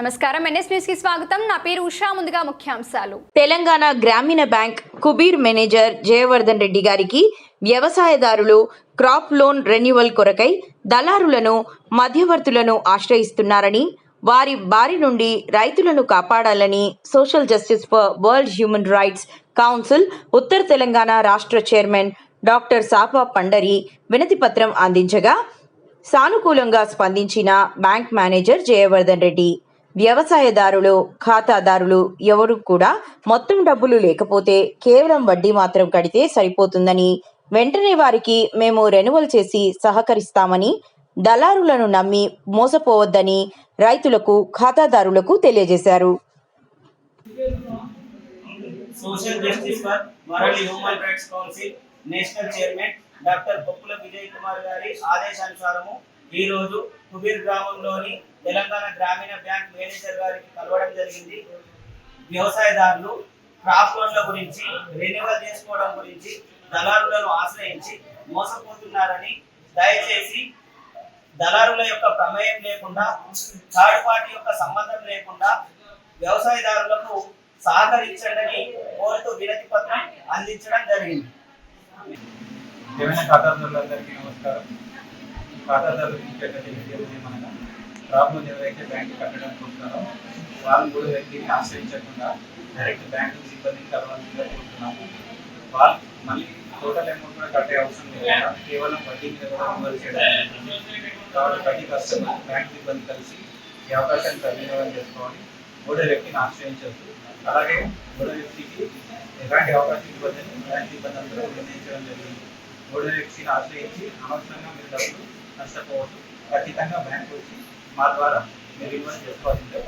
నమస్కారం, NS news కి స్వాగతం. నా పేరు ఉషా. ముందుగా ముఖ్యాంశాలు. తెలంగాణ గ్రామీణ బ్యాంక్ కుబీర్ మేనేజర్ జయవర్ధన్ రెడ్డి గారికి వ్యవసాయదారులు క్రాప్ లోన్ రెన్యువల్ కొరకై దళారులను, మధ్యవర్తులను ఆశ్రయిస్తున్నారని, వారి బారి నుండి రైతులను కాపాడాలని social justice for world human rights council ఉత్తర తెలంగాణ రాష్ట్ర చైర్మన్ డాక్టర్ సాపా పండరి వినతి పత్రం అందించగా సానుకూలంగా స్పందించిన బ్యాంక్ మేనేజర్ జయవర్ధన్ రెడ్డి, వ్యవసాయదారులు, ఖాతాదారులు ఎవరు కూడా మొత్తం డబ్బులు లేకపోతే కేవలం వడ్డీ మాత్రం కడితే సరిపోతుందని, వెంటనే వారికి మేము రెన్యువల్ చేసి సహకరిస్తామని, దళారులను నమ్మి మోసపోవద్దని రైతులకు, ఖాతాదారులకు తెలియజేశారు. Social justice for world human rights council national chairman doctor Boppula Vijay Kumar గారి ఆదేశానుసారము ఈ రోజు కుబీర్ గ్రామంలోని తెలంగాణ గ్రామీణ బ్యాంక్ మేనేజర్ గారికి కలవడం జరిగింది. వ్యవసాయదారులు క్రాప్ లోన్ల గురించి, రెన్యువల్ చేసుకోవడం గురించి దళారులను ఆశ్రయించి మోసపోతున్నారని, దయచేసి దళారుల యొక్క ప్రమేయం లేకుండా, థర్డ్ పార్టీ యొక్క సంబంధం లేకుండా వ్యవసాయదారులకు సహకరించండి కోరుతూ వినతి పత్రం అందించడం జరిగింది. ఖాతాదారులందరికీ నమస్కారం. ఖాతాదారులు మనకు ప్రాబ్లం ఎవరైతే బ్యాంకు కట్టడానికి వస్తారో వాళ్ళు కూడా వ్యక్తిని ఆశ్రయించకుండా డైరెక్ట్ బ్యాంకు సిబ్బందిని కలవాల్సిందిగా కోరుతున్నాము. వాళ్ళు మళ్ళీ టోటల్ అమౌంట్ కూడా కట్టే అవసరం లేకుండా కేవలం వడ్డీ మీద కూడా రివర్స్ చేయడం. కాబట్టి ప్రతి కస్టమర్ బ్యాంక్ సిబ్బంది కలిసి ఈ అవకాశాన్ని సద్వినియోగం చేసుకోవాలి. మూడో వ్యక్తిని ఆశ్రయించవచ్చు. అలాగే మూడో వ్యక్తికి ఎలాంటి అవకాశం ఇవ్వదని బ్యాంక్ సిబ్బంది అందరూ నిర్ణయించడం జరిగింది. మూడో వ్యక్తిని ఆశ్రయించి అనవసరంగా మీరు డబ్బులు నష్టపోవద్దు. ఖచ్చితంగా బ్యాంక్ వచ్చి మా ద్వారా మీరు ఇన్వెస్ట్ చేసుకోవాల్సిందే.